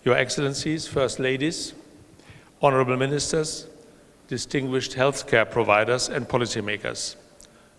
Your Excellencies, First Ladies, Honorable Ministers, distinguished healthcare providers and policymakers,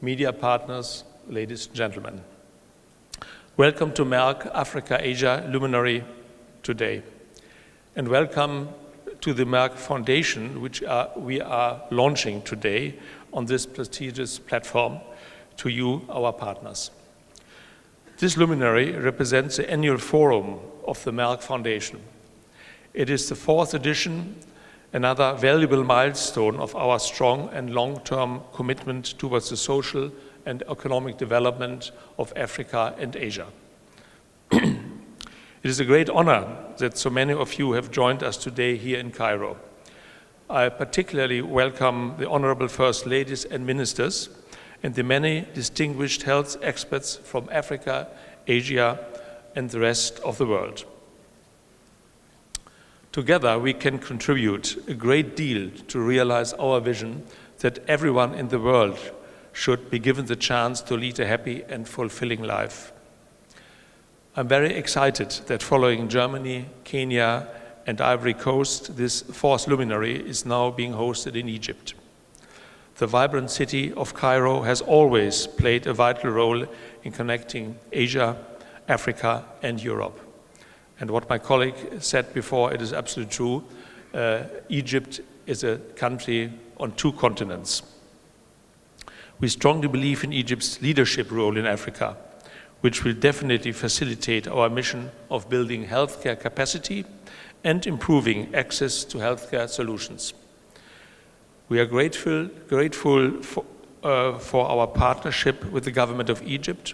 media partners, ladies and gentlemen. Welcome to Merck Africa Asia Luminary today, and welcome to the Merck Foundation, which we are launching today on this prestigious platform to you, our partners. This luminary represents the annual forum of the Merck Foundation. It is the 4th edition, another valuable milestone of our strong and long-term commitment towards the social and economic development of Africa and Asia. It is a great honor that so many of you have joined us today here in Cairo. I particularly welcome the Honorable First Ladies and Ministers and the many distinguished health experts from Africa, Asia, and the rest of the world. Together, we can contribute a great deal to realize our vision that everyone in the world should be given the chance to lead a happy and fulfilling life. I'm very excited that following Germany, Kenya, and Ivory Coast, this 4th luminary is now being hosted in Egypt. The vibrant city of Cairo has always played a vital role in connecting Asia, Africa, and Europe. And what my colleague said before, it is absolutely true. Egypt is a country on 2 continents. We strongly believe in Egypt's leadership role in Africa, which will definitely facilitate our mission of building healthcare capacity and improving access to healthcare solutions. We are grateful for our partnership with the government of Egypt,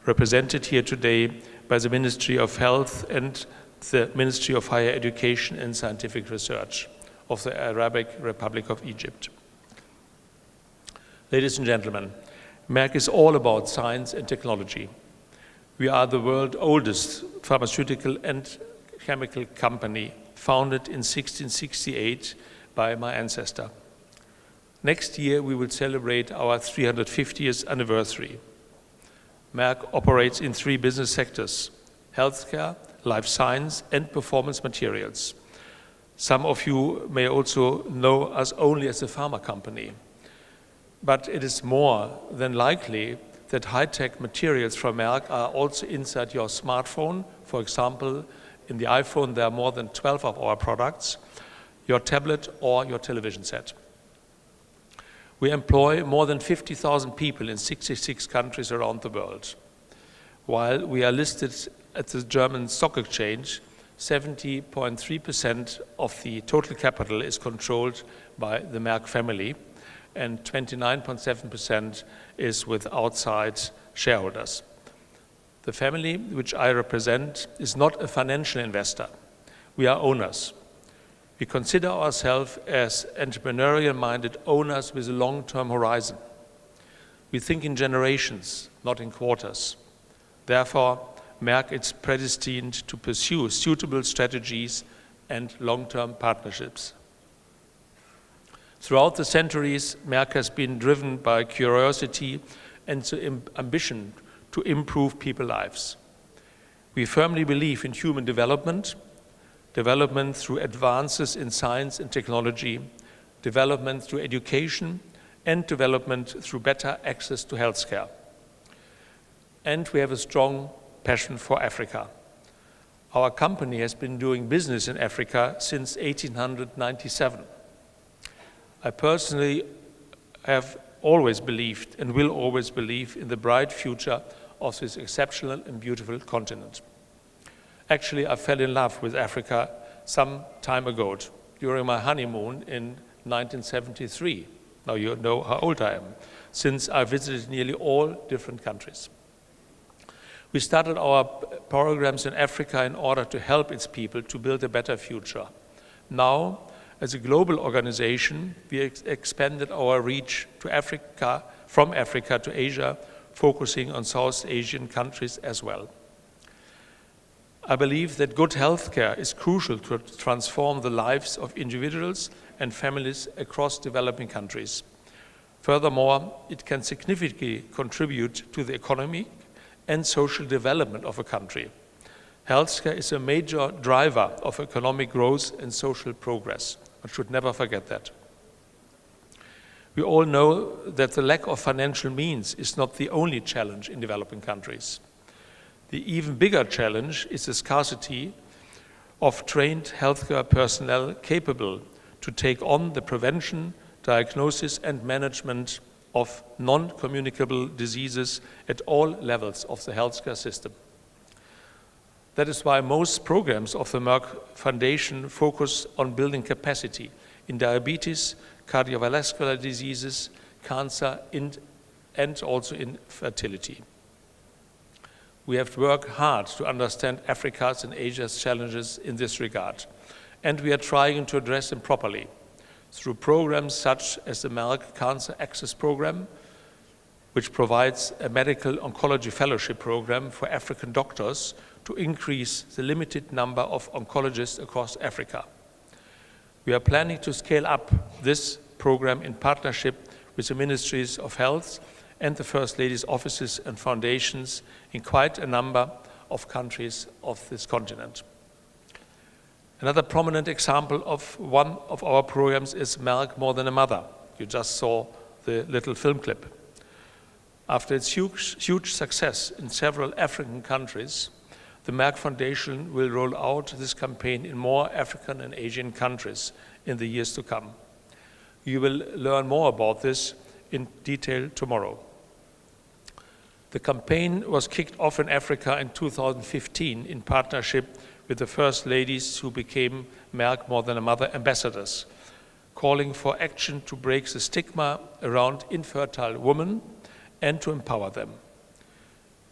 represented here today by the Ministry of Health and the Ministry of Higher Education and Scientific Research of the Arabic Republic of Egypt. Ladies and gentlemen, Merck is all about science and technology. We are the world's oldest pharmaceutical and chemical company, founded in 1668 by my ancestor. Next year, we will celebrate our 350th anniversary. Merck operates in 3 business sectors: healthcare, life science, and performance materials. Some of you may also know us only as a pharma company, but it is more than likely that high-tech materials from Merck are also inside your smartphone. For example, in the iPhone, there are more than 12 of our products, your tablet or your television set. We employ more than 50,000 people in 66 countries around the world. While we are listed at the German stock exchange, 70.3% of the total capital is controlled by the Merck family, and 29.7% is with outside shareholders. The family which I represent is not a financial investor. We are owners. We consider ourselves as entrepreneurial-minded owners with a long-term horizon. We think in generations, not in quarters. Therefore, Merck is predestined to pursue suitable strategies and long-term partnerships. Throughout the centuries, Merck has been driven by curiosity and the ambition to improve people's lives. We firmly believe in human development, development through advances in science and technology, development through education, and development through better access to healthcare. And we have a strong passion for Africa. Our company has been doing business in Africa since 1897. I personally have always believed and will always believe in the bright future of this exceptional and beautiful continent. Actually, I fell in love with Africa some time ago, during my honeymoon in 1973. Now you know how old I am, since I visited nearly all different countries. We started our programs in Africa in order to help its people to build a better future. Now, as a global organization, we expanded our reach to Africa, from Africa to Asia, focusing on South Asian countries as well. I believe that good healthcare is crucial to transform the lives of individuals and families across developing countries. Furthermore, it can significantly contribute to the economic and social development of a country. Healthcare is a major driver of economic growth and social progress. One should never forget that. We all know that the lack of financial means is not the only challenge in developing countries. The even bigger challenge is the scarcity of trained healthcare personnel capable to take on the prevention, diagnosis, and management of non-communicable diseases at all levels of the healthcare system. That is why most programs of the Merck Foundation focus on building capacity in diabetes, cardiovascular diseases, cancer, and also in fertility. We have to work hard to understand Africa's and Asia's challenges in this regard, and we are trying to address them properly through programs such as the Merck Cancer Access Program, which provides a medical oncology fellowship program for African doctors to increase the limited number of oncologists across Africa. We are planning to scale up this program in partnership with the Ministries of Health and the First Lady's offices and foundations in quite a number of countries of this continent. Another prominent example of one of our programs is Merck More Than a Mother. You just saw the little film clip. After its huge success in several African countries, the Merck Foundation will roll out this campaign in more African and Asian countries in the years to come. You will learn more about this in detail tomorrow. The campaign was kicked off in Africa in 2015 in partnership with the First Ladies who became Merck More Than a Mother ambassadors, calling for action to break the stigma around infertile women and to empower them.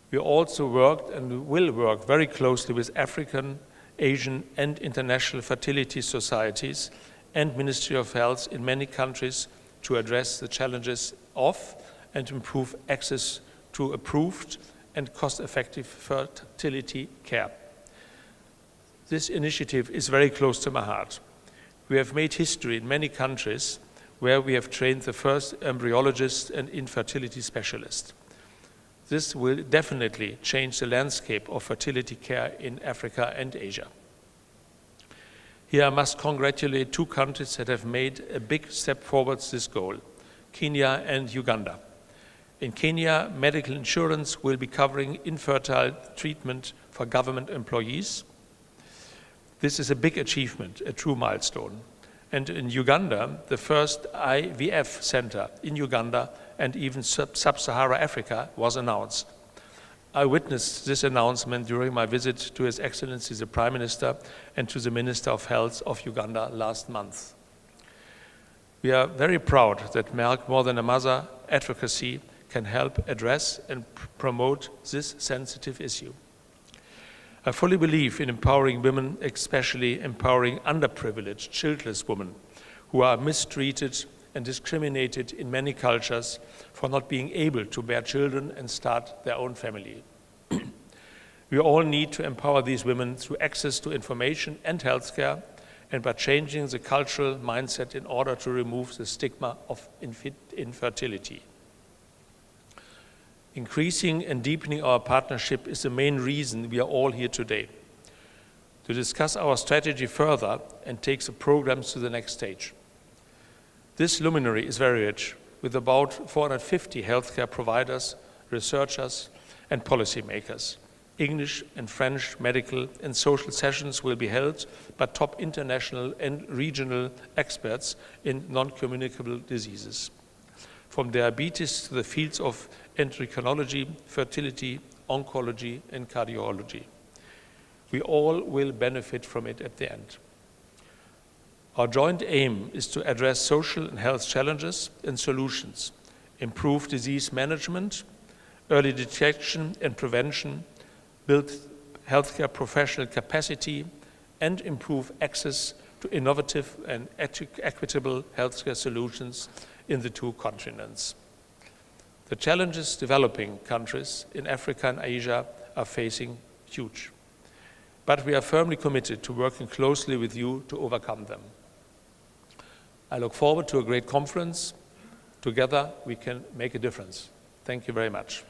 We also worked and will work very closely with African, Asian, and international fertility societies and Ministry of Health in many countries to address the challenges of and improve access to approved and cost-effective fertility care. This initiative is very close to my heart. We have made history in many countries where we have trained the first embryologists and infertility specialists. This will definitely change the landscape of fertility care in Africa and Asia. Here I must congratulate two countries that have made a big step towards this goal, Kenya and Uganda. In Kenya, medical insurance will be covering infertile treatment for government employees. This is a big achievement, a true milestone. And in Uganda, the first IVF center in Uganda and even sub-Saharan Africa was announced. I witnessed this announcement during my visit to His Excellency the Prime Minister and to the Minister of Health of Uganda last month. We are very proud that Merck More Than a Mother advocacy can help address and promote this sensitive issue. I fully believe in empowering women, especially empowering underprivileged, childless women who are mistreated and discriminated in many cultures for not being able to bear children and start their own family. We all need to empower these women through access to information and healthcare and by changing the cultural mindset in order to remove the stigma of infertility. Increasing and deepening our partnership is the main reason we are all here today, to discuss our strategy further and take the programs to the next stage. This luminary is very rich, with about 450 healthcare providers, researchers, and policymakers. English and French medical and social sessions will be held by top international and regional experts in non-communicable diseases, from diabetes to the fields of endocrinology, fertility, oncology, and cardiology. We all will benefit from it at the end. Our joint aim is to address social and health challenges and solutions, improve disease management, early detection and prevention, build healthcare professional capacity, and improve access to innovative and equitable healthcare solutions in the two continents. The challenges developing countries in Africa and Asia are facing huge, but we are firmly committed to working closely with you to overcome them. I look forward to a great conference. Together we can make a difference. Thank you very much.